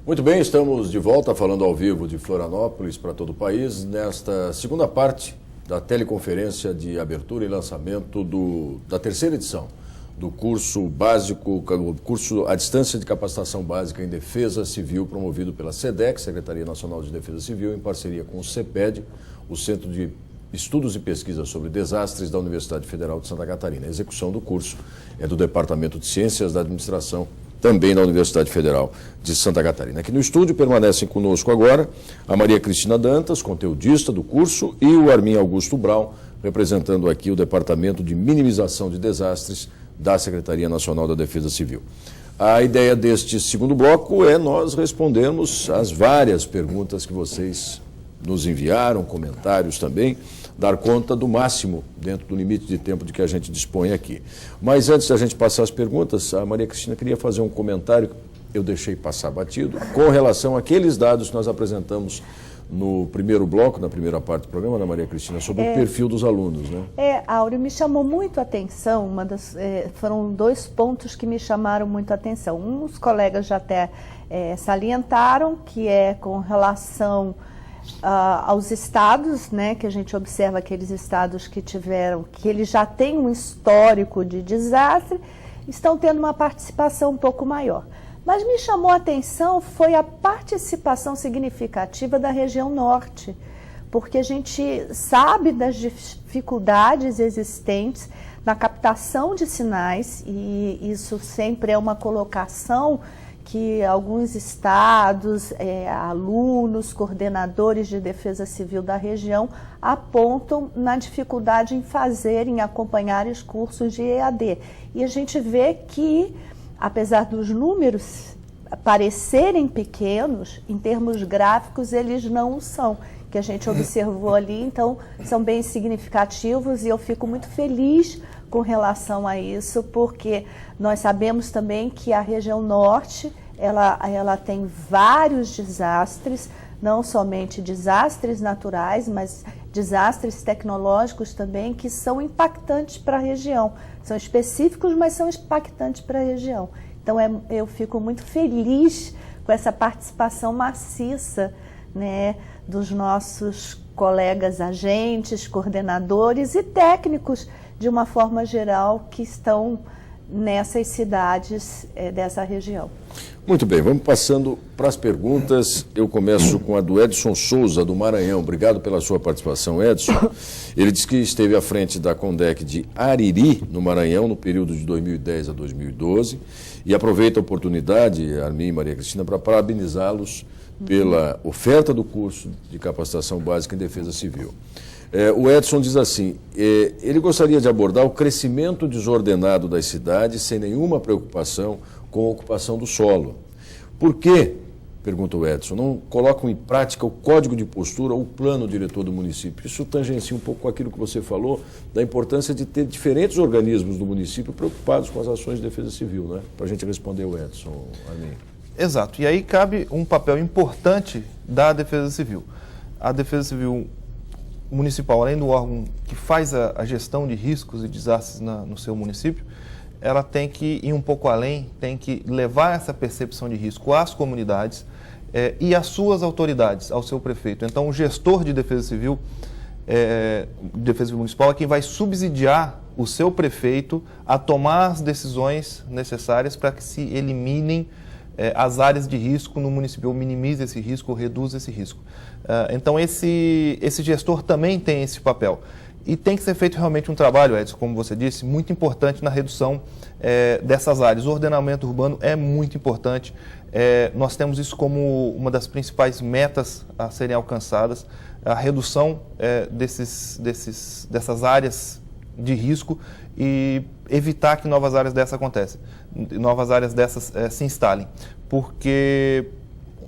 Muito bem, estamos de volta falando ao vivo de Florianópolis para todo o país, nesta segunda parte da teleconferência de abertura e lançamento da terceira edição do curso básico, curso à distância de capacitação básica em Defesa Civil, promovido pela SEDEC, Secretaria Nacional de Defesa Civil, em parceria com o CEPED, o Centro de Estudos e Pesquisas sobre Desastres da Universidade Federal de Santa Catarina. A execução do curso é do Departamento de Ciências da Administração, também da Universidade Federal de Santa Catarina. Aqui no estúdio permanecem conosco agora a Maria Cristina Dantas, conteudista do curso, e o Armin Augusto Braun, representando aqui o Departamento de Minimização de Desastres da Secretaria Nacional da Defesa Civil. A ideia deste segundo bloco é nós respondermos às várias perguntas que vocês nos enviaram, comentários também, dar conta do máximo dentro do limite de tempo de que a gente dispõe aqui. Mas antes da gente passar as perguntas, a Maria Cristina queria fazer um comentário, eu deixei passar batido, com relação àqueles dados que nós apresentamos no primeiro bloco, na primeira parte do programa, Ana Maria Cristina, sobre o perfil dos alunos, né? Áureo, me chamou muito a atenção, foram dois pontos que me chamaram muito a atenção. Os colegas já até salientaram, que é com relação aos estados, né, que a gente observa aqueles estados que eles já têm um histórico de desastre, estão tendo uma participação um pouco maior. Mas me chamou a atenção foi a participação significativa da região norte, porque a gente sabe das dificuldades existentes na captação de sinais, e isso sempre é uma colocação que alguns estados, alunos, coordenadores de defesa civil da região apontam na dificuldade em acompanhar os cursos de EAD. E a gente vê que, apesar dos números parecerem pequenos, em termos gráficos eles não são, que a gente observou ali, então são bem significativos, e eu fico muito feliz com relação a isso, porque nós sabemos também que a região norte, ela tem vários desastres, não somente desastres naturais, mas desastres tecnológicos também, que são impactantes para a região. São específicos, mas são impactantes para a região. Então, eu fico muito feliz com essa participação maciça, né, dos nossos colegas agentes, coordenadores e técnicos, de uma forma geral, que estão nessas cidades dessa região. Muito bem, vamos passando para as perguntas. Eu começo com a do Edson Souza, do Maranhão. Obrigado pela sua participação, Edson. Ele disse que esteve à frente da Condec de Ariri, no Maranhão, no período de 2010 a 2012, e aproveita a oportunidade, Armin e Maria Cristina, para parabenizá-los pela oferta do curso de capacitação básica em defesa civil. O Edson diz assim, ele gostaria de abordar o crescimento desordenado das cidades sem nenhuma preocupação com a ocupação do solo. Por que, pergunta o Edson, não colocam em prática o código de postura ou o plano diretor do município? Isso tangencia um pouco com aquilo que você falou, da importância de ter diferentes organismos do município preocupados com as ações de defesa civil, né? Para a gente responder o Edson, Armin. Exato, e aí cabe um papel importante da defesa civil. A defesa civil municipal, além do órgão que faz a gestão de riscos e desastres no seu município, ela tem que ir um pouco além, tem que levar essa percepção de risco às comunidades e às suas autoridades, ao seu prefeito. Então, o gestor de defesa civil municipal é quem vai subsidiar o seu prefeito a tomar as decisões necessárias para que se eliminem as áreas de risco no município, ou minimize esse risco, ou reduza esse risco. Então, esse gestor também tem esse papel. E tem que ser feito realmente um trabalho, Edson, como você disse, muito importante na redução dessas áreas. O ordenamento urbano é muito importante. Nós temos isso como uma das principais metas a serem alcançadas, a redução dessas áreas de risco e evitar que novas áreas dessas aconteçam, novas áreas dessas se instalem. Porque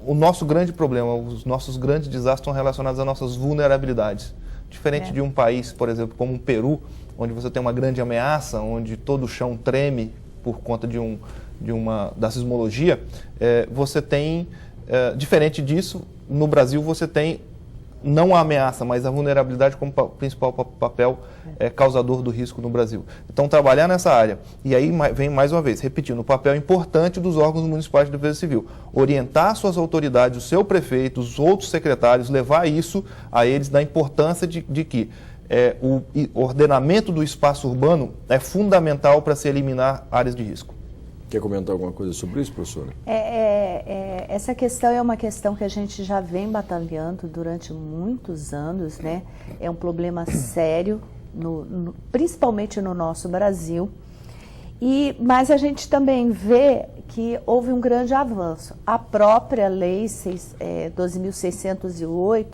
o nosso grande problema, os nossos grandes desastres estão relacionados às nossas vulnerabilidades. Diferente de um país, por exemplo, como o Peru, onde você tem uma grande ameaça, onde todo o chão treme por conta da sismologia, você tem, diferente disso, no Brasil você tem não a ameaça, mas a vulnerabilidade como principal papel causador do risco no Brasil. Então, trabalhar nessa área. E aí vem mais uma vez, repetindo, o papel importante dos órgãos municipais de defesa civil. Orientar suas autoridades, o seu prefeito, os outros secretários, levar isso a eles da importância de que o ordenamento do espaço urbano é fundamental para se eliminar áreas de risco. Quer comentar alguma coisa sobre isso, professora? Essa questão é uma questão que a gente já vem batalhando durante muitos anos, né? É um problema sério, principalmente no nosso Brasil. Mas a gente também vê que houve um grande avanço. A própria lei 12.608,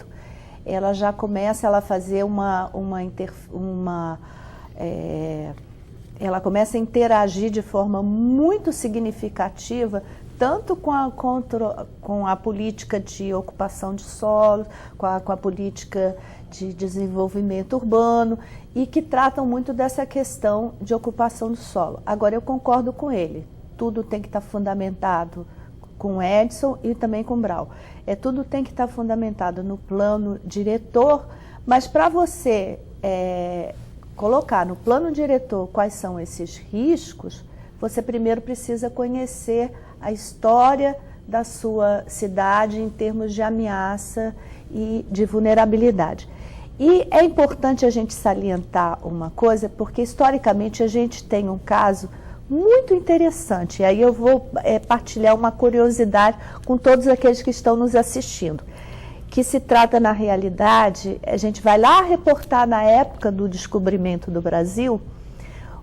ela já começa a fazer ela começa a interagir de forma muito significativa, tanto com a política de ocupação de solo, com a política de desenvolvimento urbano, e que tratam muito dessa questão de ocupação do solo. Agora, eu concordo com ele, tudo tem que estar fundamentado com o Edson e também com o Brau. Tudo tem que estar fundamentado no plano diretor, mas para você colocar no plano diretor quais são esses riscos, você primeiro precisa conhecer a história da sua cidade em termos de ameaça e de vulnerabilidade. E é importante a gente salientar uma coisa, porque historicamente a gente tem um caso muito interessante, e aí eu vou partilhar uma curiosidade com todos aqueles que estão nos assistindo, que se trata, na realidade, a gente vai lá reportar na época do descobrimento do Brasil,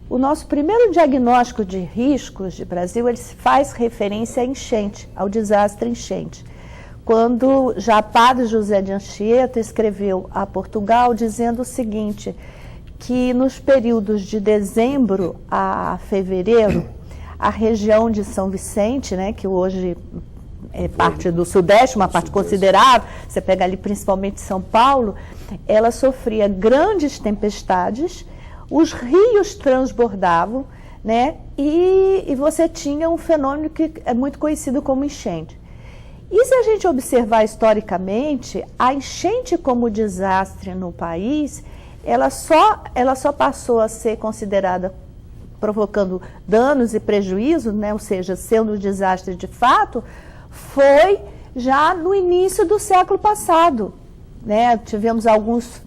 o nosso primeiro diagnóstico de riscos de Brasil, ele faz referência à enchente, ao desastre enchente. Quando já Padre José de Anchieta escreveu a Portugal dizendo o seguinte, que nos períodos de dezembro a fevereiro, a região de São Vicente, né, que hoje é parte do Sudeste, uma parte considerável, você pega ali principalmente São Paulo, ela sofria grandes tempestades, os rios transbordavam, né, e você tinha um fenômeno que é muito conhecido como enchente. E se a gente observar historicamente, a enchente como desastre no país, ela só passou a ser considerada provocando danos e prejuízos, né, ou seja, sendo um desastre de fato, foi já no início do século passado, né? Tivemos alguns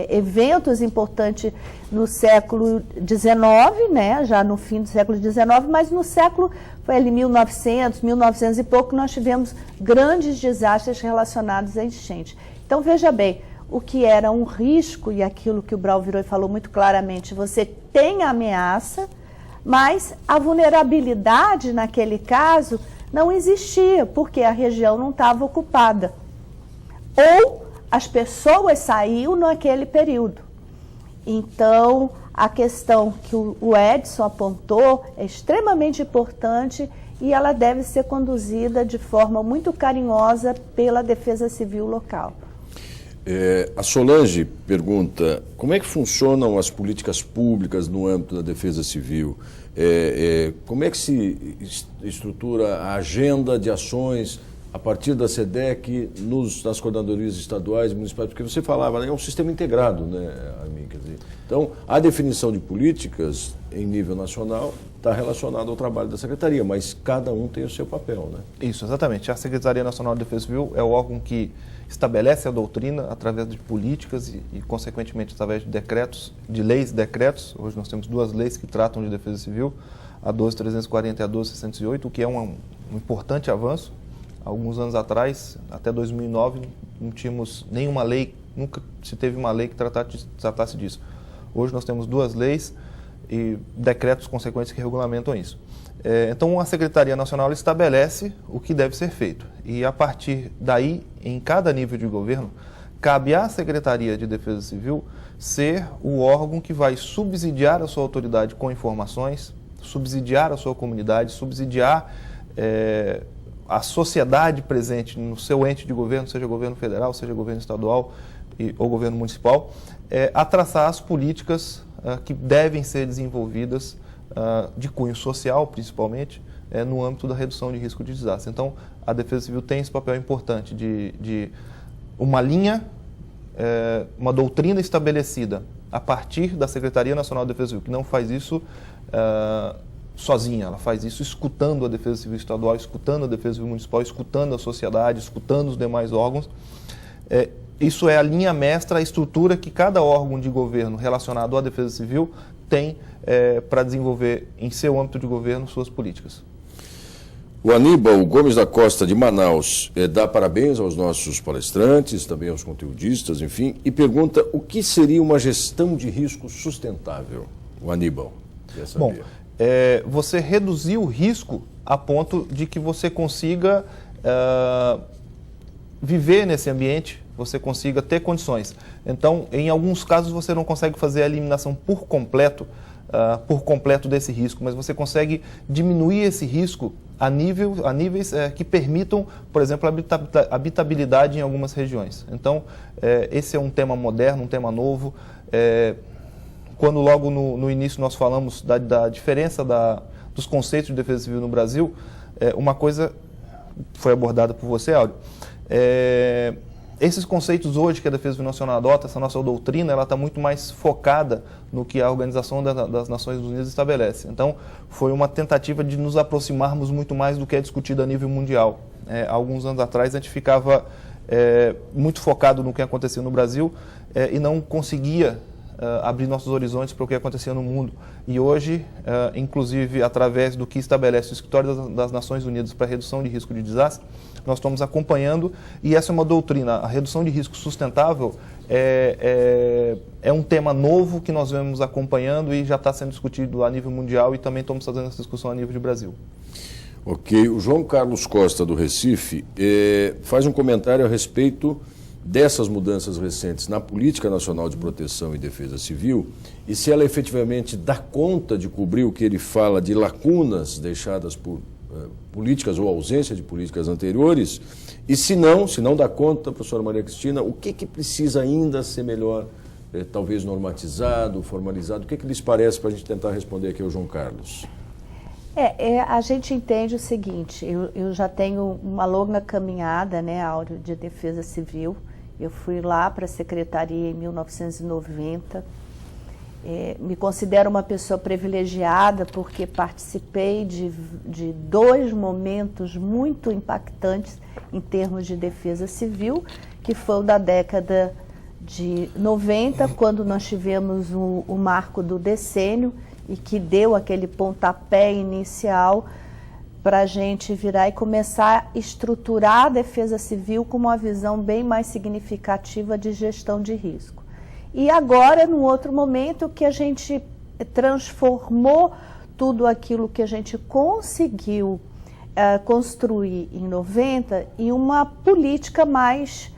eventos importantes no século XIX, né? Já no fim do século XIX, mas no século, foi ali 1900 e pouco, nós tivemos grandes desastres relacionados à enchente. Então, veja bem, o que era um risco, e aquilo que o Brau virou e falou muito claramente, você tem a ameaça, mas a vulnerabilidade naquele caso não existia, porque a região não estava ocupada. Ou as pessoas saíam naquele período. Então, a questão que o Edson apontou é extremamente importante e ela deve ser conduzida de forma muito carinhosa pela Defesa Civil local. A Solange pergunta, como é que funcionam as políticas públicas no âmbito da Defesa Civil? Como é que se estrutura a agenda de ações a partir da SEDEC nas coordenadorias estaduais e municipais? Porque você falava, é um sistema integrado, né, Armin? Quer dizer, então, a definição de políticas em nível nacional está relacionada ao trabalho da Secretaria, mas cada um tem o seu papel, né? Isso, exatamente. A Secretaria Nacional de Defesa Civil é o órgão que estabelece a doutrina através de políticas e consequentemente, através de decretos, de leis e decretos. Hoje nós temos duas leis que tratam de defesa civil, a 12.340 e a 12.608, o que é um importante avanço. Alguns anos atrás, até 2009, não tínhamos nenhuma lei, nunca se teve uma lei que tratasse disso. Hoje nós temos duas leis e decretos consequentes que regulamentam isso. Então, a Secretaria Nacional estabelece o que deve ser feito. E, a partir daí, em cada nível de governo, cabe à Secretaria de Defesa Civil ser o órgão que vai subsidiar a sua autoridade com informações, subsidiar a sua comunidade, subsidiar a sociedade presente no seu ente de governo, seja governo federal, seja governo estadual ou governo municipal, a traçar as políticas que devem ser desenvolvidas de cunho social, principalmente, no âmbito da redução de risco de desastre. Então, a Defesa Civil tem esse papel importante de uma linha uma doutrina estabelecida a partir da Secretaria Nacional de Defesa Civil, que não faz isso sozinha, ela faz isso escutando a Defesa Civil Estadual, escutando a Defesa Civil Municipal, escutando a sociedade, escutando os demais órgãos. Isso é a linha mestra, a estrutura que cada órgão de governo relacionado à Defesa Civil tem para desenvolver em seu âmbito de governo suas políticas. O Aníbal Gomes da Costa, de Manaus, dá parabéns aos nossos palestrantes, também aos conteudistas, enfim, e pergunta o que seria uma gestão de risco sustentável. O Aníbal quer saber. Bom, você reduzir o risco a ponto de que você consiga viver nesse ambiente, você consiga ter condições. Então, em alguns casos, você não consegue fazer a eliminação por completo desse risco, mas você consegue diminuir esse risco a níveis que permitam, por exemplo, a habitabilidade em algumas regiões. Então, esse é um tema moderno, um tema novo. Quando logo no início nós falamos da diferença dos conceitos de defesa civil no Brasil, uma coisa foi abordada por você, Áureo. Esses conceitos hoje que a Defesa Civil Nacional adota, essa nossa doutrina, ela está muito mais focada no que a Organização das Nações Unidas estabelece. Então, foi uma tentativa de nos aproximarmos muito mais do que é discutido a nível mundial. Há alguns anos atrás, a gente ficava muito focado no que acontecia no Brasil e não conseguia abrir nossos horizontes para o que acontecia no mundo. E hoje, inclusive, através do que estabelece o Escritório das Nações Unidas para a Redução de Risco de Desastre, nós estamos acompanhando, e essa é uma doutrina. A redução de risco sustentável é um tema novo que nós vemos acompanhando e já está sendo discutido a nível mundial e também estamos fazendo essa discussão a nível de Brasil. Ok. O João Carlos Costa, do Recife, faz um comentário a respeito dessas mudanças recentes na Política Nacional de Proteção e Defesa Civil e se ela efetivamente dá conta de cobrir o que ele fala de lacunas deixadas por políticas ou ausência de políticas anteriores, e se não dá conta, professora Maria Cristina, o que precisa ainda ser melhor, talvez normatizado, formalizado, o que lhes parece para a gente tentar responder aqui ao João Carlos? A gente entende o seguinte, eu já tenho uma longa caminhada, Áureo, de defesa civil. Eu fui lá para a Secretaria em 1990, me considero uma pessoa privilegiada porque participei de dois momentos muito impactantes em termos de defesa civil, que foi o da década de 90, quando nós tivemos o marco do decênio e que deu aquele pontapé inicial para a gente virar e começar a estruturar a defesa civil com uma visão bem mais significativa de gestão de risco. E agora, num outro momento, que a gente transformou tudo aquilo que a gente conseguiu construir em 90 em uma política mais...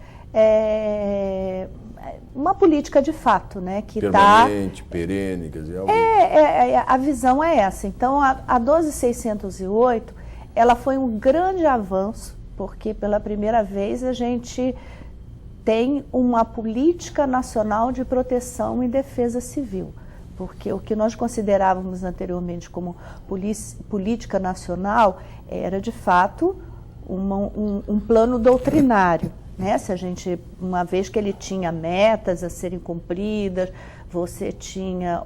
uma política de fato, que permanente, perene, quer dizer... A visão é essa. Então, a 12608, ela foi um grande avanço, porque pela primeira vez a gente tem uma política nacional de proteção e defesa civil, porque o que nós considerávamos anteriormente como política nacional era, de fato, um plano doutrinário. Se a gente, uma vez que ele tinha metas a serem cumpridas, você tinha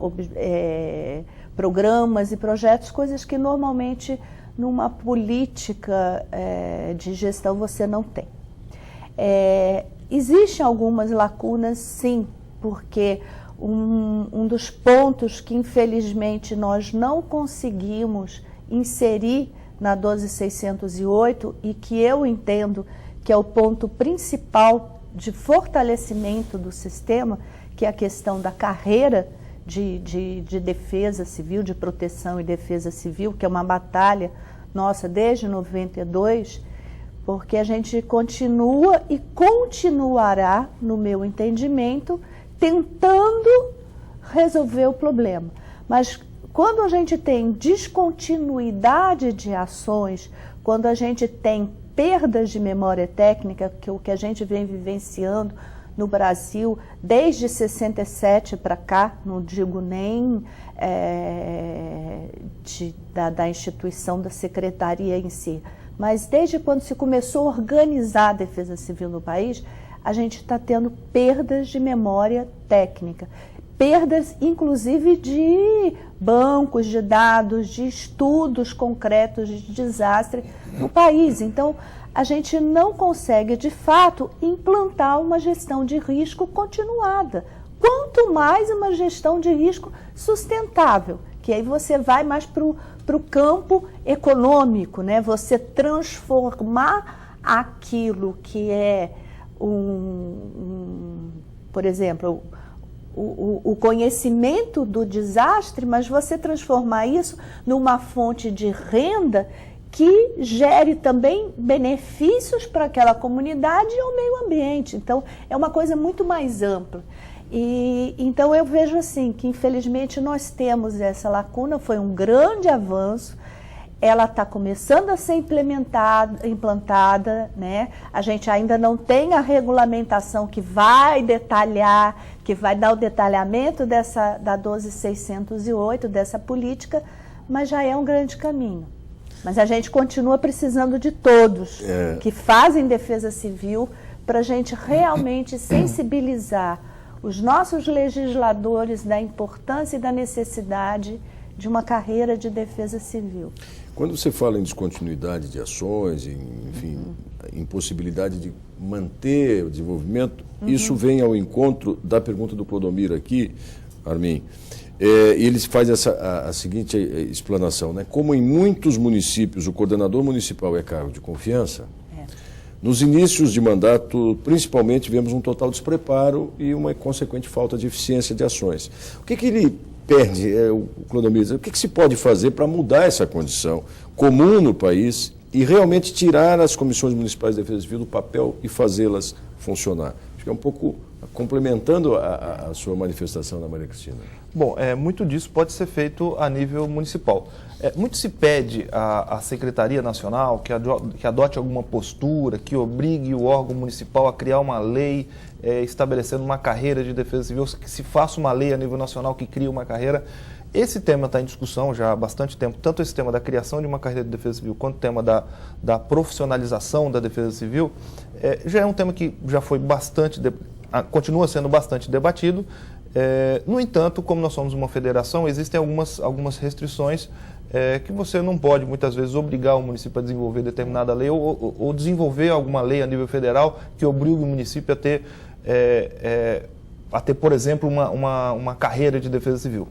programas e projetos, coisas que normalmente numa política de gestão você não tem. Existem algumas lacunas, sim, porque um dos pontos que infelizmente nós não conseguimos inserir na 12608 e que eu entendo que é o ponto principal de fortalecimento do sistema, que é a questão da carreira de defesa civil, de proteção e defesa civil, que é uma batalha nossa desde 92, porque a gente continua e continuará, no meu entendimento, tentando resolver o problema. Mas quando a gente tem descontinuidade de ações, quando a gente tem perdas de memória técnica, que é o que a gente vem vivenciando no Brasil desde 67 para cá, não digo nem da instituição da secretaria em si, mas desde quando se começou a organizar a defesa civil no país, a gente está tendo perdas de memória técnica. Perdas, inclusive, de bancos de dados, de estudos concretos de desastre no país. Então, a gente não consegue, de fato, implantar uma gestão de risco continuada. Quanto mais uma gestão de risco sustentável, que aí você vai mais para o campo econômico, né? Você transformar aquilo que é por exemplo, o conhecimento do desastre, mas você transformar isso numa fonte de renda que gere também benefícios para aquela comunidade e ao meio ambiente. Então, é uma coisa muito mais ampla. Então, eu vejo assim, que infelizmente nós temos essa lacuna, foi um grande avanço, ela está começando a ser implantada, né? A gente ainda não tem a regulamentação que vai detalhar, que vai dar o detalhamento da 12608, dessa política, mas já é um grande caminho. Mas a gente continua precisando de todos que fazem defesa civil para a gente realmente sensibilizar os nossos legisladores da importância e da necessidade de uma carreira de defesa civil. Quando você fala em descontinuidade de ações, enfim, impossibilidade de manter o desenvolvimento, isso vem ao encontro da pergunta do Clodomir aqui, Armin. Ele faz a seguinte explanação, né? Como em muitos municípios o coordenador municipal é cargo de confiança, nos inícios de mandato, principalmente, vemos um total despreparo e uma consequente falta de eficiência de ações. O que ele perde, o Clodomir, o que se pode fazer para mudar essa condição comum no país e realmente tirar as comissões municipais de defesa civil do papel e fazê-las funcionar? Acho que é um pouco complementando a sua manifestação, da Maria Cristina. Bom, muito disso pode ser feito a nível municipal. Muito se pede à Secretaria Nacional que adote alguma postura, que obrigue o órgão municipal a criar uma lei estabelecendo uma carreira de defesa civil, que se faça uma lei a nível nacional que crie uma carreira. Esse tema está em discussão já há bastante tempo, tanto esse tema da criação de uma carreira de defesa civil, quanto o tema da profissionalização da defesa civil, já é um tema que já foi continua sendo bastante debatido. No entanto, como nós somos uma federação, existem algumas restrições que você não pode, muitas vezes, obrigar o município a desenvolver determinada lei ou desenvolver alguma lei a nível federal que obrigue o município a ter, por exemplo, uma carreira de defesa civil.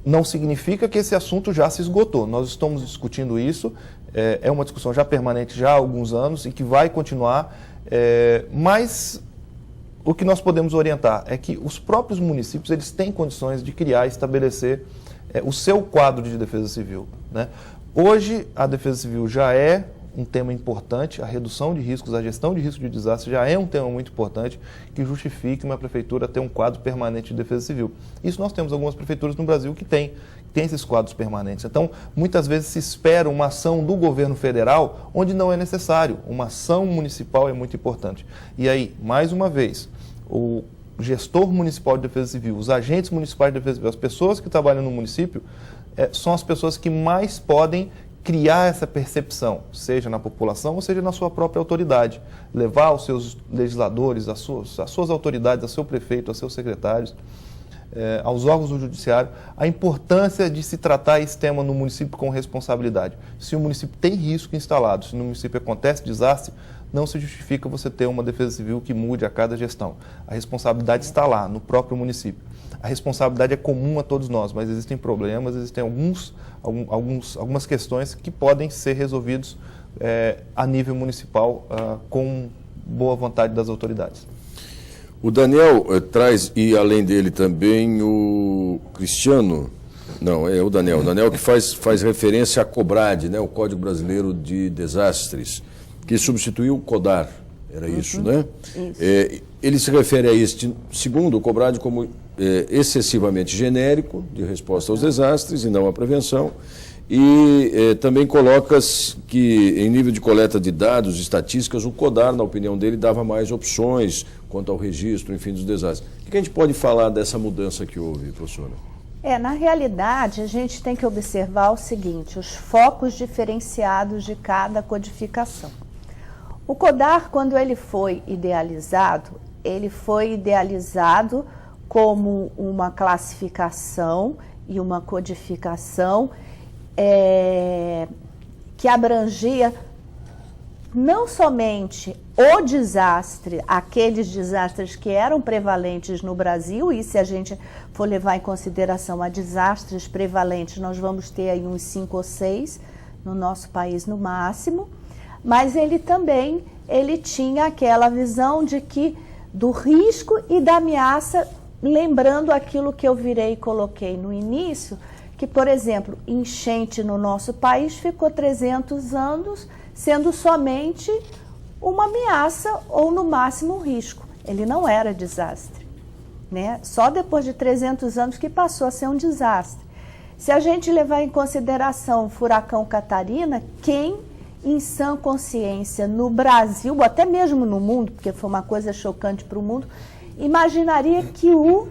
Não significa que esse assunto já se esgotou. Nós estamos discutindo isso, é uma discussão já permanente já há alguns anos e que vai continuar, mas o que nós podemos orientar é que os próprios municípios eles têm condições de criar e estabelecer o seu quadro de defesa civil, né? Hoje, a defesa civil já é um tema importante, a redução de riscos, a gestão de risco de desastre já é um tema muito importante que justifique uma prefeitura ter um quadro permanente de defesa civil. Isso nós temos algumas prefeituras no Brasil que têm esses quadros permanentes. Então, muitas vezes se espera uma ação do governo federal onde não é necessário. Uma ação municipal é muito importante. E aí, mais uma vez, o gestor municipal de defesa civil, os agentes municipais de defesa civil, as pessoas que trabalham no município, são as pessoas que mais podem criar essa percepção, seja na população ou seja na sua própria autoridade. Levar aos seus legisladores, às suas autoridades, ao seu prefeito, aos seus secretários, aos órgãos do judiciário, a importância de se tratar esse tema no município com responsabilidade. Se o município tem risco instalado, se no município acontece desastre, não se justifica você ter uma defesa civil que mude a cada gestão. A responsabilidade está lá, no próprio município. A responsabilidade é comum a todos nós, mas existem problemas, existem algumas questões que podem ser resolvidos a nível municipal com boa vontade das autoridades. O Daniel traz, e além dele também o Cristiano, não, é o Daniel que faz referência à COBRAD, né, o Código Brasileiro de Desastres, que substituiu o CODAR, era isso, né? Isso. Ele se refere a este, segundo o COBRAD, como excessivamente genérico de resposta aos desastres e não à prevenção, e também coloca que, em nível de coleta de dados e estatísticas, o CODAR, na opinião dele, dava mais opções quanto ao registro, enfim, dos desastres. O que a gente pode falar dessa mudança que houve, professora? Na realidade, a gente tem que observar o seguinte, os focos diferenciados de cada codificação. O CODAR, quando ele foi idealizado como uma classificação e uma codificação que abrangia não somente o desastre, aqueles desastres que eram prevalentes no Brasil, e se a gente for levar em consideração a desastres prevalentes, nós vamos ter aí uns 5 ou 6 no nosso país no máximo, mas ele tinha aquela visão de que do risco e da ameaça, lembrando aquilo que eu virei e coloquei no início, que, por exemplo, enchente no nosso país ficou 300 anos sendo somente uma ameaça ou, no máximo, um risco. Ele não era desastre, né? Só depois de 300 anos que passou a ser um desastre. Se a gente levar em consideração o furacão Catarina, quem, em sã consciência, no Brasil, ou até mesmo no mundo, porque foi uma coisa chocante para o mundo, imaginaria que o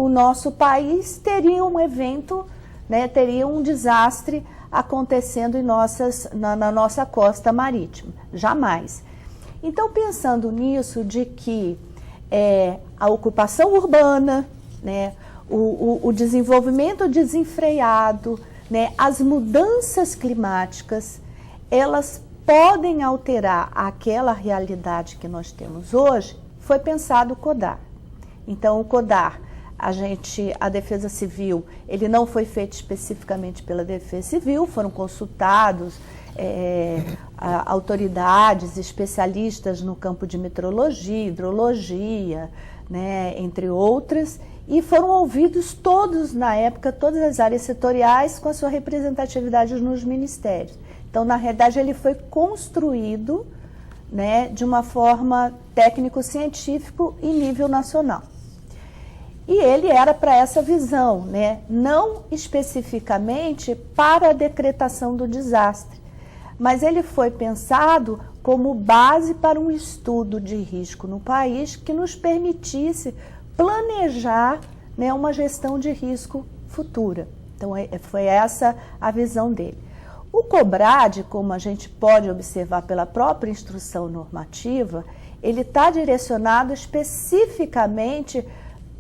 nosso país teria um evento, né, teria um desastre acontecendo na nossa costa marítima. Jamais. Então, pensando nisso, de que a ocupação urbana, né, o desenvolvimento desenfreado, né, as mudanças climáticas, elas podem alterar aquela realidade que nós temos hoje, foi pensado o CODAR. Então, o CODAR, a Defesa Civil, ele não foi feito especificamente pela Defesa Civil, foram consultados autoridades, especialistas no campo de meteorologia, hidrologia, né, entre outras, e foram ouvidos todos, na época, todas as áreas setoriais com a sua representatividade nos ministérios. Então, na realidade, ele foi construído, né, de uma forma técnico-científico em nível nacional. E ele era para essa visão, né, não especificamente para a decretação do desastre, mas ele foi pensado como base para um estudo de risco no país que nos permitisse planejar, né, uma gestão de risco futura. Então, foi essa a visão dele. O COBRAD, como a gente pode observar pela própria instrução normativa, ele está direcionado especificamente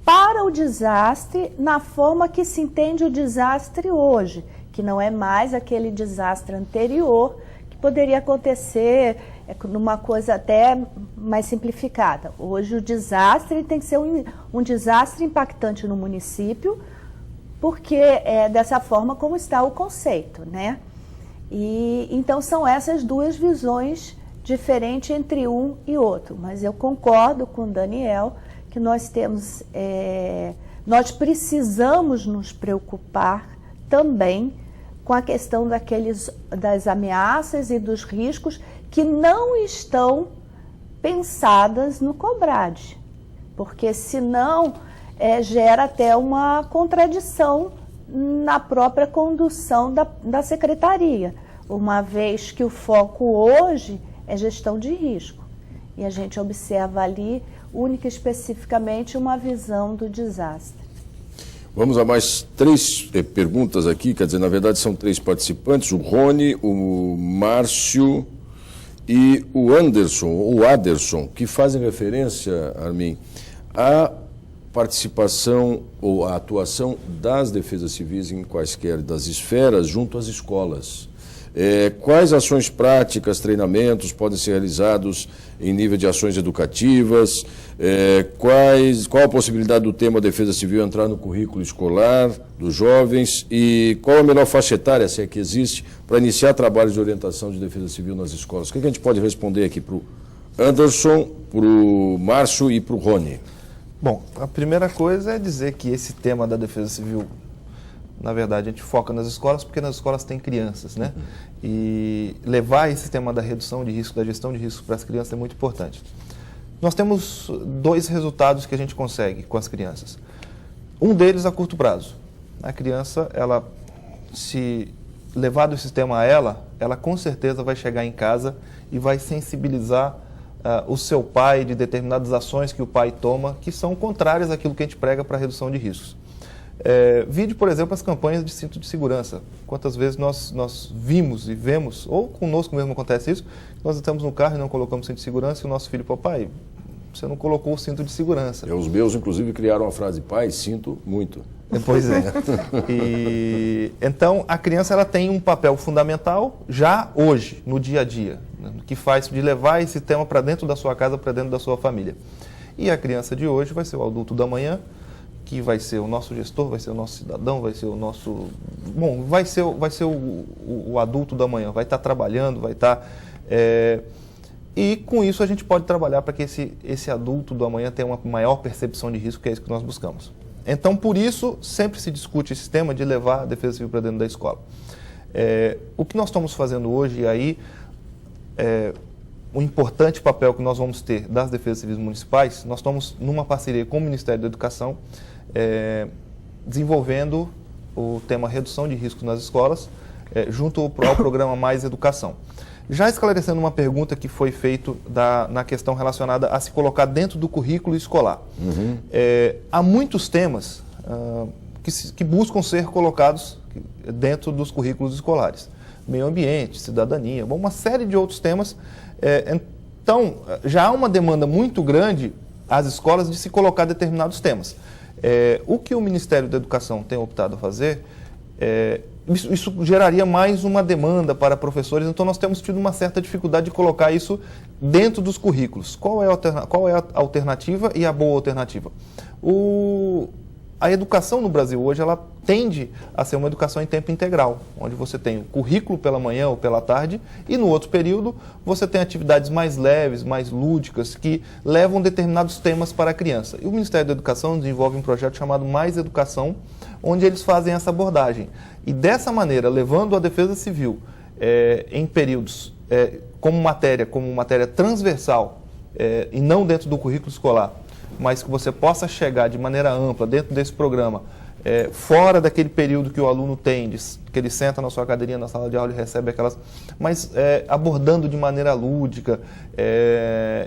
para o desastre na forma que se entende o desastre hoje, que não é mais aquele desastre anterior que poderia acontecer numa coisa até mais simplificada. Hoje o desastre tem que ser um desastre impactante no município, porque é dessa forma como está o conceito, né? E então são essas duas visões diferentes entre um e outro, mas eu concordo com o Daniel que nós precisamos nos preocupar também com a questão das ameaças e dos riscos que não estão pensadas no COBRAD, porque senão gera até uma contradição na própria condução da secretaria, uma vez que o foco hoje é gestão de risco. E a gente observa ali, única e especificamente, uma visão do desastre. Vamos a mais 3 perguntas aqui, quer dizer, na verdade são 3 participantes, o Rony, o Márcio e o Aderson, que fazem referência, Armin, à participação ou à atuação das defesas civis em quaisquer das esferas junto às escolas. Quais ações práticas, treinamentos podem ser realizados em nível de ações educativas? Qual a possibilidade do tema defesa civil entrar no currículo escolar dos jovens? E qual a melhor faixa etária, se é que existe, para iniciar trabalhos de orientação de defesa civil nas escolas? O que a gente pode responder aqui para o Anderson, para o Márcio e para o Rony? Bom, a primeira coisa é dizer que esse tema da defesa civil, na verdade, a gente foca nas escolas porque nas escolas tem crianças, né? E levar esse tema da redução de risco, da gestão de risco para as crianças é muito importante. Nós temos 2 resultados que a gente consegue com as crianças. Um deles a curto prazo. A criança, se levado esse tema a ela com certeza vai chegar em casa e vai sensibilizar o seu pai de determinadas ações que o pai toma, que são contrárias àquilo que a gente prega para a redução de riscos. Vide, por exemplo, as campanhas de cinto de segurança. Quantas vezes nós vimos e vemos, ou conosco mesmo acontece isso, nós estamos no carro e não colocamos cinto de segurança e o nosso filho, papai, você não colocou o cinto de segurança. Os meus, inclusive, criaram a frase, pai, sinto muito. Pois é. Então, a criança ela tem um papel fundamental já hoje, no dia a dia, né, que faz de levar esse tema para dentro da sua casa, para dentro da sua família. E a criança de hoje vai ser o adulto da manhã, que vai ser o nosso gestor, vai ser o nosso cidadão, vai ser o nosso... Bom, vai ser o adulto da manhã, vai estar trabalhando, vai estar... E com isso a gente pode trabalhar para que esse adulto do amanhã tenha uma maior percepção de risco, que é isso que nós buscamos. Então, por isso, sempre se discute esse tema de levar a defesa civil para dentro da escola. O que nós estamos fazendo hoje, e aí, o importante papel que nós vamos ter das defesas civis municipais, nós estamos numa parceria com o Ministério da Educação, desenvolvendo o tema redução de riscos nas escolas, junto ao programa Mais Educação. Já esclarecendo uma pergunta que foi feita na questão relacionada a se colocar dentro do currículo escolar. Uhum. Há muitos temas que buscam ser colocados dentro dos currículos escolares. Meio ambiente, cidadania, uma série de outros temas. Então, já há uma demanda muito grande às escolas de se colocar determinados temas. O que o Ministério da Educação tem optado a fazer isso geraria mais uma demanda para professores, então nós temos tido uma certa dificuldade de colocar isso dentro dos currículos. Qual é a alternativa e a boa alternativa? A educação no Brasil hoje, ela tende a ser uma educação em tempo integral, onde você tem o currículo pela manhã ou pela tarde e no outro período você tem atividades mais leves, mais lúdicas, que levam determinados temas para a criança. E o Ministério da Educação desenvolve um projeto chamado Mais Educação, onde eles fazem essa abordagem. E dessa maneira, levando a defesa civil em períodos como matéria transversal e não dentro do currículo escolar, mas que você possa chegar de maneira ampla dentro desse programa, fora daquele período que o aluno tem, que ele senta na sua cadeirinha na sala de aula e recebe aquelas... Mas abordando de maneira lúdica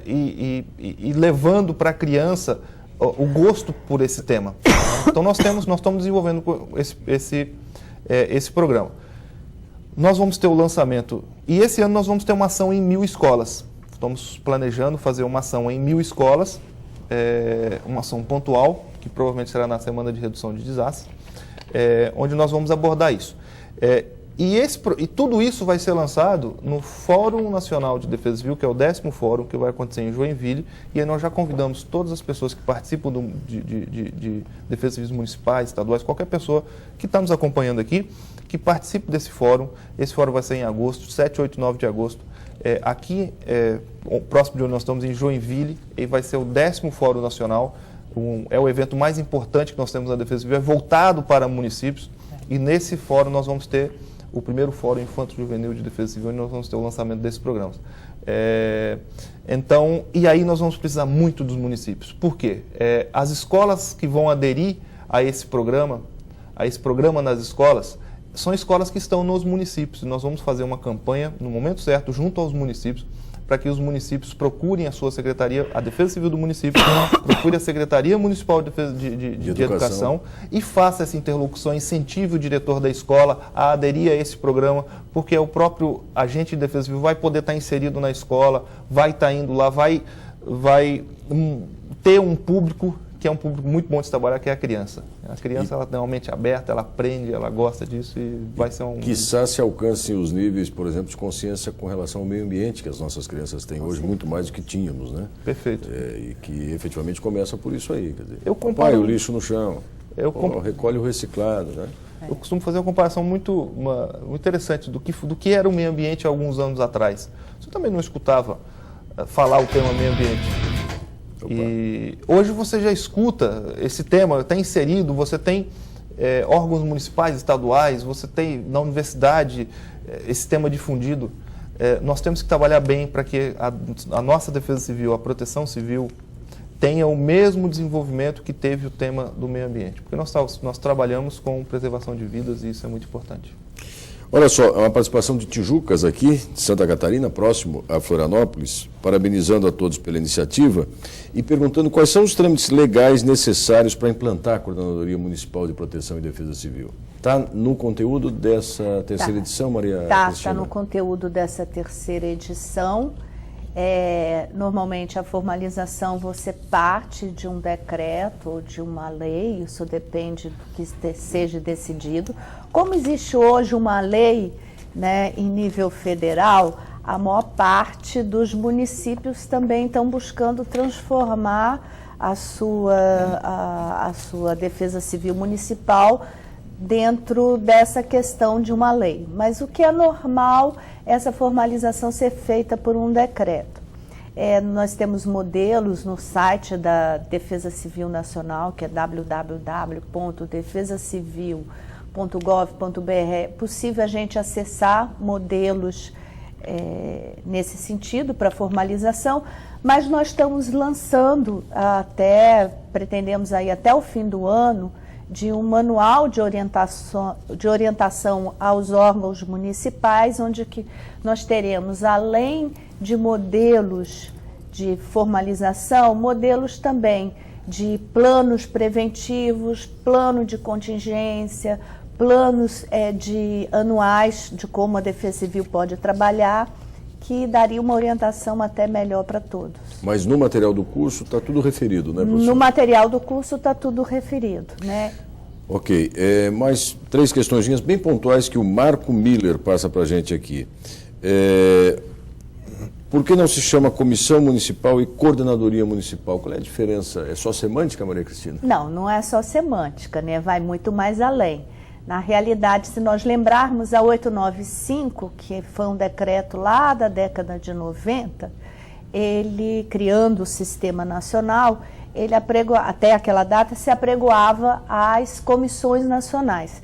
e levando para a criança o gosto por esse tema. Então nós estamos desenvolvendo esse programa. Nós vamos ter o lançamento, e esse ano nós vamos ter uma ação em 1000 escolas. Estamos planejando fazer uma ação em 1000 escolas, uma ação pontual, que provavelmente será na Semana de Redução de Desastres, onde nós vamos abordar isso. E tudo isso vai ser lançado no Fórum Nacional de Defesa Civil, que é o 10º fórum, que vai acontecer em Joinville, e aí nós já convidamos todas as pessoas que participam de defesas civis municipais, estaduais, qualquer pessoa que está nos acompanhando aqui, que participe desse fórum. Esse fórum vai ser em agosto, 7, 8 e 9 de agosto. Aqui, próximo de onde nós estamos, em Joinville, e vai ser o 10º Fórum Nacional. É o evento mais importante que nós temos na Defesa Civil, é voltado para municípios, e nesse fórum nós vamos ter o primeiro Fórum Infanto-Juvenil de Defesa Civil, e nós vamos ter o lançamento desses programas. Então, e aí nós vamos precisar muito dos municípios. Por quê? As escolas que vão aderir a esse programa nas escolas, são escolas que estão nos municípios. E nós vamos fazer uma campanha, no momento certo, junto aos municípios, para que os municípios procurem a sua secretaria, a Defesa Civil do município, procure a Secretaria Municipal de Educação e faça essa interlocução, incentive o diretor da escola a aderir a esse programa, porque o próprio agente de Defesa Civil vai poder estar inserido na escola, vai estar indo lá, vai ter um público que é um público muito bom de se trabalhar, que é a criança. A criança, ela tem uma mente aberta, ela aprende, ela gosta disso e vai ser um... Quiçá se alcancem os níveis, por exemplo, de consciência com relação ao meio ambiente que as nossas crianças têm hoje, muito mais do que tínhamos, né? Perfeito. E que efetivamente começa por isso aí, quer dizer, eu comparo... pai, o lixo no chão, recolhe o reciclado, né? Eu costumo fazer uma comparação muito interessante do que era o meio ambiente há alguns anos atrás. Você também não escutava falar o tema meio ambiente. Opa. E hoje você já escuta esse tema, está inserido, você tem órgãos municipais, estaduais, você tem na universidade esse tema difundido. Nós temos que trabalhar bem para que a nossa defesa civil, a proteção civil, tenha o mesmo desenvolvimento que teve o tema do meio ambiente. Porque nós trabalhamos com preservação de vidas e isso é muito importante. Olha só, é uma participação de Tijucas aqui, de Santa Catarina, próximo a Florianópolis, parabenizando a todos pela iniciativa e perguntando quais são os trâmites legais necessários para implantar a Coordenadoria Municipal de Proteção e Defesa Civil. Está no conteúdo dessa terceira edição, Maria Cristina? Está no conteúdo dessa terceira edição. Normalmente a formalização você parte de um decreto ou de uma lei, isso depende do que seja decidido. Como existe hoje uma lei, né, em nível federal, a maior parte dos municípios também estão buscando transformar a sua defesa civil municipal dentro dessa questão de uma lei. Mas o que é normal é essa formalização ser feita por um decreto. Nós temos modelos no site da Defesa Civil Nacional, que é www.defesacivil.gov.br. É possível a gente acessar modelos nesse sentido para formalização, mas nós estamos lançando pretendemos aí até o fim do ano, de um manual de orientação aos órgãos municipais, onde que nós teremos, além de modelos de formalização, modelos também de planos preventivos, plano de contingência, planos anuais de como a Defesa Civil pode trabalhar, que daria uma orientação até melhor para todos. Mas no material do curso está tudo referido, né, professor? No material do curso está tudo referido, né? Ok, mais 3 questõezinhas bem pontuais que o Marco Miller passa para a gente aqui. Por que não se chama Comissão Municipal e Coordenadoria Municipal? Qual é a diferença? É só semântica, Maria Cristina? Não, não é só semântica, né? Vai muito mais além. Na realidade, se nós lembrarmos a 895, que foi um decreto lá da década de 90, ele, criando o Sistema Nacional, ele até aquela data se apregoava às comissões nacionais.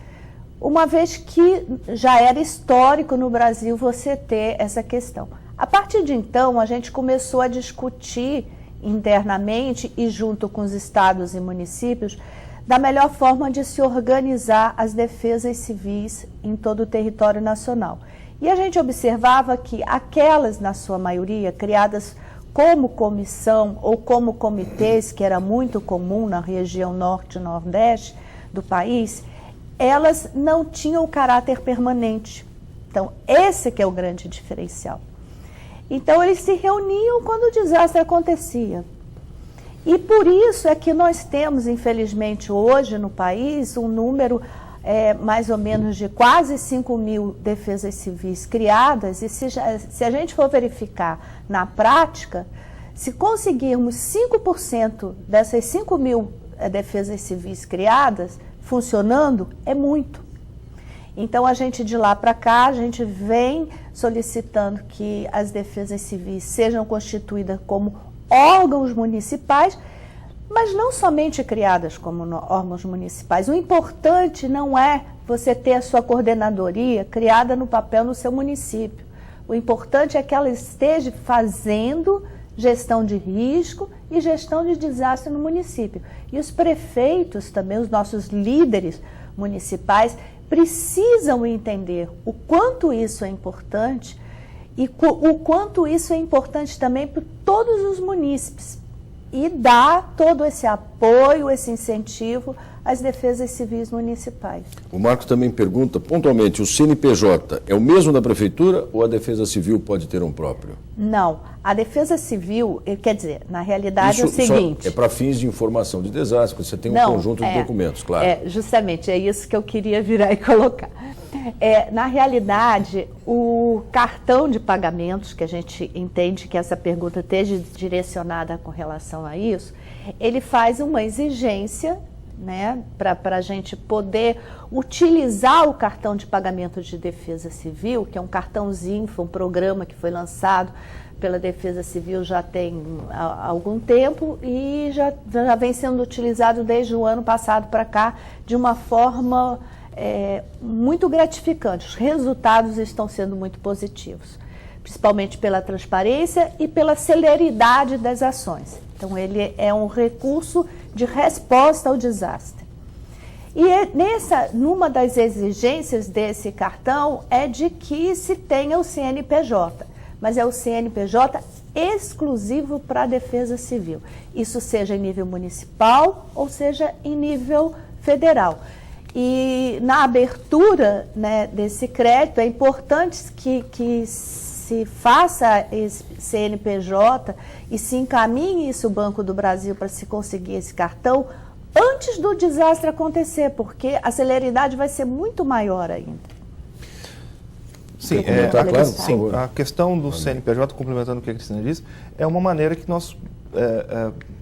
Uma vez que já era histórico no Brasil você ter essa questão. A partir de então, a gente começou a discutir internamente e junto com os estados e municípios da melhor forma de se organizar as defesas civis em todo o território nacional. E a gente observava que aquelas, na sua maioria, criadas como comissão ou como comitês, que era muito comum na região norte e nordeste do país, elas não tinham caráter permanente. Então, esse que é o grande diferencial. Então, eles se reuniam quando o desastre acontecia. E por isso é que nós temos, infelizmente, hoje no país, um número mais ou menos de quase 5.000 defesas civis criadas, e se a gente for verificar na prática, se conseguirmos 5% dessas 5.000 defesas civis criadas funcionando, é muito. Então, a gente de lá para cá, a gente vem solicitando que as defesas civis sejam constituídas como órgãos municipais, mas não somente criadas como órgãos municipais. O importante não é você ter a sua coordenadoria criada no papel no seu município. O importante é que ela esteja fazendo gestão de risco e gestão de desastre no município. E os prefeitos também, os nossos líderes municipais, precisam entender o quanto isso é importante e o quanto isso é importante também para todos os munícipes e dar todo esse apoio, esse incentivo às defesas civis municipais. O Marco também pergunta, pontualmente, o CNPJ é o mesmo da Prefeitura ou a Defesa Civil pode ter um próprio? Não, a Defesa Civil, quer dizer, na realidade é o seguinte... É para fins de informação de desastre, você tem um conjunto de documentos, claro. Justamente, é isso que eu queria virar e colocar. Na realidade, o cartão de pagamentos, que a gente entende que essa pergunta esteja direcionada com relação a isso, ele faz uma exigência, né, para a gente poder utilizar o cartão de pagamento de defesa civil, que é um cartãozinho, foi um programa que foi lançado pela Defesa Civil já tem algum tempo e já vem sendo utilizado desde o ano passado para cá de uma forma muito gratificante. Os resultados estão sendo muito positivos, principalmente pela transparência e pela celeridade das ações. Então, ele é um recurso de resposta ao desastre. E numa das exigências desse cartão é de que se tenha o CNPJ, mas é o CNPJ exclusivo para a Defesa Civil. Isso seja em nível municipal ou seja em nível federal. E na abertura, né, desse crédito, é importante que se faça esse CNPJ e se encaminhe isso ao Banco do Brasil para se conseguir esse cartão antes do desastre acontecer, porque a celeridade vai ser muito maior ainda. Sim, claro, sim, a questão do CNPJ, complementando o que a Cristina disse, é uma maneira que nós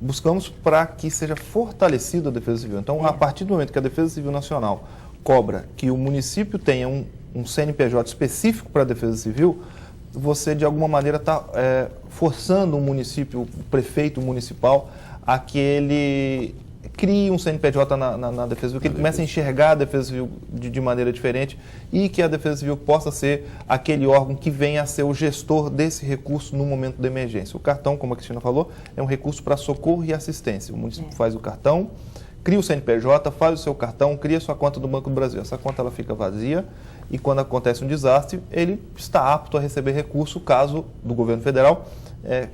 buscamos para que seja fortalecida a Defesa Civil. Então, a partir do momento que a Defesa Civil Nacional cobra que o município tenha um CNPJ específico para a Defesa Civil, você, de alguma maneira, está forçando o município, o prefeito municipal, a que ele crie um CNPJ na Defesa Civil, que ele comece a enxergar a Defesa Civil de maneira diferente e que a Defesa Civil possa ser aquele órgão que venha a ser o gestor desse recurso no momento da emergência. O cartão, como a Cristina falou, é um recurso para socorro e assistência. O município faz o cartão, cria o CNPJ, faz o seu cartão, cria a sua conta do Banco do Brasil. Essa conta ela fica vazia e quando acontece um desastre, ele está apto a receber recurso do governo federal,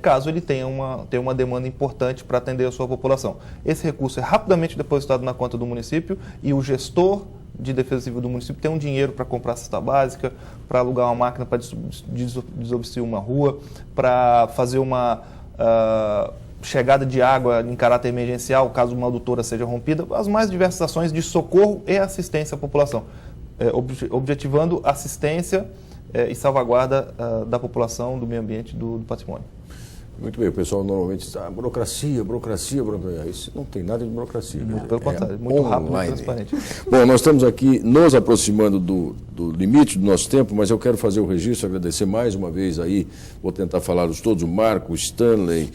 caso ele tenha uma demanda importante para atender a sua população. Esse recurso é rapidamente depositado na conta do município e o gestor de Defesa Civil do município tem um dinheiro para comprar cesta básica, para alugar uma máquina para desobstruir uma rua, para fazer uma chegada de água em caráter emergencial, caso uma adutora seja rompida, as mais diversas ações de socorro e assistência à população, objetivando assistência e salvaguarda da população, do meio ambiente, do patrimônio. Muito bem, o pessoal normalmente diz, burocracia. Isso não tem nada de burocracia. Não, pelo contrário, muito rápido e transparente. Bom, nós estamos aqui nos aproximando do limite do nosso tempo, mas eu quero fazer o registro, agradecer mais uma vez aí, vou tentar falá-los todos, o Marco, o Stanley,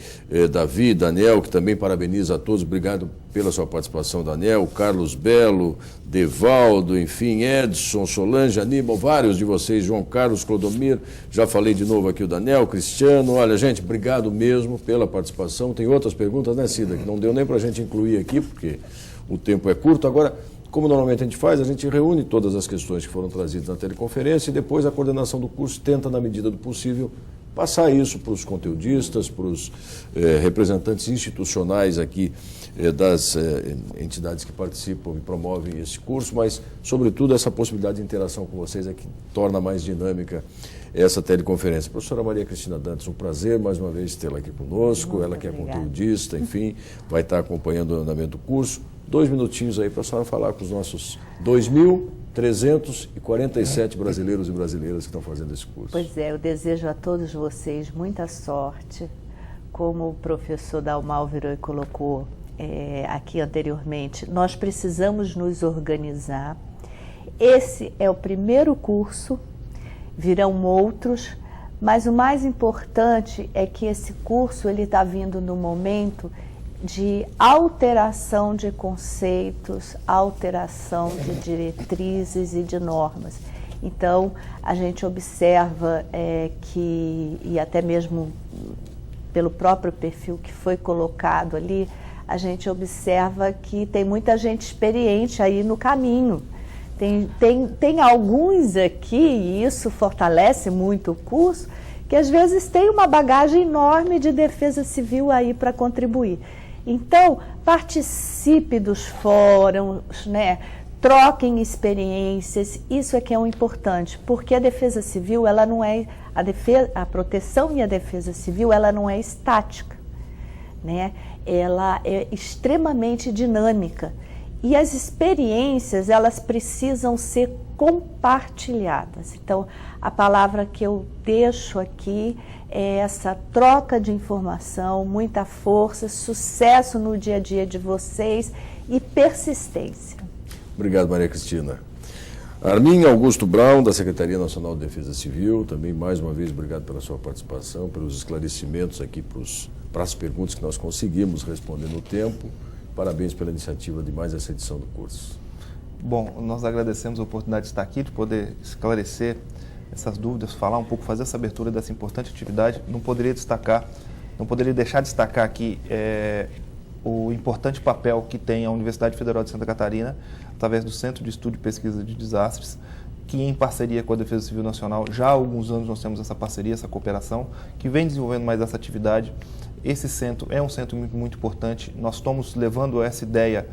Davi, Daniel, que também parabeniza a todos, obrigado pela sua participação, Daniel, Carlos Belo, Devaldo, enfim, Edson, Solange, Aníbal, vários de vocês, João Carlos, Clodomir, já falei de novo aqui o Daniel, Cristiano, olha gente, obrigado mesmo pela participação. Tem outras perguntas, né, Cida, que não deu nem para a gente incluir aqui, porque o tempo é curto. Agora, como normalmente a gente faz, a gente reúne todas as questões que foram trazidas na teleconferência e depois a coordenação do curso tenta, na medida do possível, passar isso para os conteudistas, para os representantes institucionais aqui das entidades que participam e promovem esse curso, mas, sobretudo, essa possibilidade de interação com vocês é que torna mais dinâmica essa teleconferência. Professora Maria Cristina Dantas, um prazer mais uma vez tê-la aqui conosco, ela que é conteudista, enfim, vai estar acompanhando o andamento do curso. 2 minutinhos aí para a senhora falar com os nossos 2.347 brasileiros e brasileiras que estão fazendo esse curso. Pois é, eu desejo a todos vocês muita sorte, como o professor Dalmal virou e colocou aqui anteriormente, nós precisamos nos organizar. Esse é o primeiro curso, virão outros, mas o mais importante é que esse curso ele está vindo no momento de alteração de conceitos, alteração de diretrizes e de normas. Então, a gente observa que, e até mesmo pelo próprio perfil que foi colocado ali, a gente observa que tem muita gente experiente aí no caminho. Tem alguns aqui, e isso fortalece muito o curso, que às vezes tem uma bagagem enorme de defesa civil aí para contribuir. Então, participe dos fóruns, né? Troquem experiências, isso é que é o importante, porque a defesa civil, ela não é, a proteção e a defesa civil, ela não é estática, né? Ela é extremamente dinâmica. E as experiências, elas precisam ser compartilhadas. Então, a palavra que eu deixo aqui é essa troca de informação, muita força, sucesso no dia a dia de vocês e persistência. Obrigado, Maria Cristina. Armin Augusto Brown, da Secretaria Nacional de Defesa Civil, também mais uma vez obrigado pela sua participação, pelos esclarecimentos aqui para as perguntas que nós conseguimos responder no tempo. Parabéns pela iniciativa de mais essa edição do curso. Bom, nós agradecemos a oportunidade de estar aqui, de poder esclarecer essas dúvidas, falar um pouco, fazer essa abertura dessa importante atividade. Não poderia deixar de destacar aqui o importante papel que tem a Universidade Federal de Santa Catarina, através do Centro de Estudo e Pesquisa de Desastres, que em parceria com a Defesa Civil Nacional, já há alguns anos nós temos essa parceria, essa cooperação, que vem desenvolvendo mais essa atividade. Esse centro é um centro muito, muito importante. Nós estamos levando essa ideia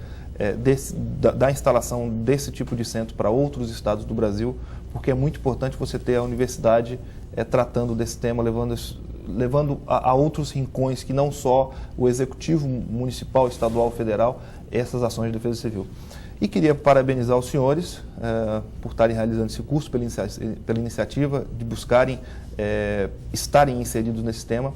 da instalação desse tipo de centro para outros estados do Brasil, porque é muito importante você ter a universidade tratando desse tema, levando a outros rincões que não só o executivo municipal, estadual, federal, essas ações de defesa civil. E queria parabenizar os senhores por estarem realizando esse curso, pela iniciativa de buscarem estarem inseridos nesse tema.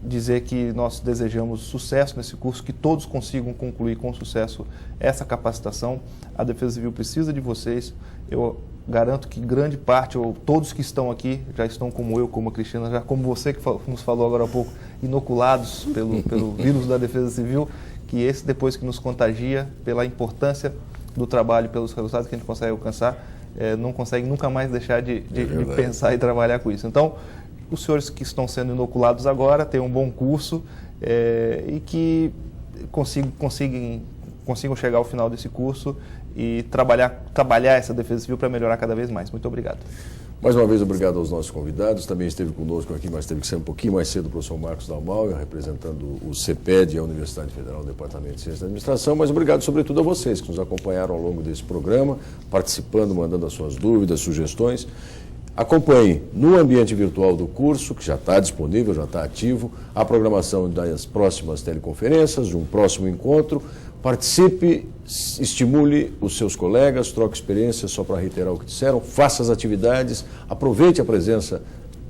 Dizer que nós desejamos sucesso nesse curso, que todos consigam concluir com sucesso essa capacitação. A Defesa Civil precisa de vocês. Eu garanto que grande parte, ou todos que estão aqui, já estão como eu, como a Cristina, já como você que nos falou agora há pouco, inoculados pelo vírus da Defesa Civil, que esse depois que nos contagia, pela importância do trabalho, pelos resultados que a gente consegue alcançar, não consegue nunca mais deixar de pensar e trabalhar com isso. Então, os senhores que estão sendo inoculados agora tenham um bom curso e que consigam chegar ao final desse curso e trabalhar essa Defesa Civil para melhorar cada vez mais. Muito obrigado. Mais uma vez, obrigado aos nossos convidados. Também esteve conosco aqui, mas teve que ser um pouquinho mais cedo, o professor Marcos Dalmau, representando o CEPED, a Universidade Federal, o Departamento de Ciência da Administração. Mas obrigado, sobretudo, a vocês que nos acompanharam ao longo desse programa, participando, mandando as suas dúvidas, sugestões. Acompanhe no ambiente virtual do curso, que já está disponível, já está ativo, a programação das próximas teleconferências, de um próximo encontro. Participe, estimule os seus colegas, troque experiências, só para reiterar o que disseram, faça as atividades, aproveite a presença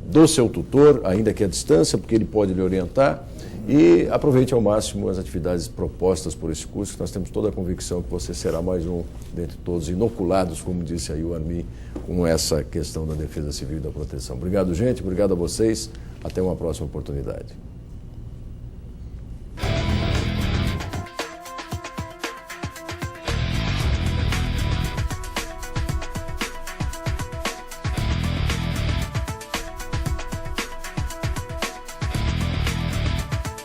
do seu tutor, ainda que à distância, porque ele pode lhe orientar, e aproveite ao máximo as atividades propostas por esse curso, que nós temos toda a convicção que você será mais um dentre todos inoculados, como disse aí o Armin, com essa questão da defesa civil e da proteção. Obrigado, gente, obrigado a vocês, até uma próxima oportunidade.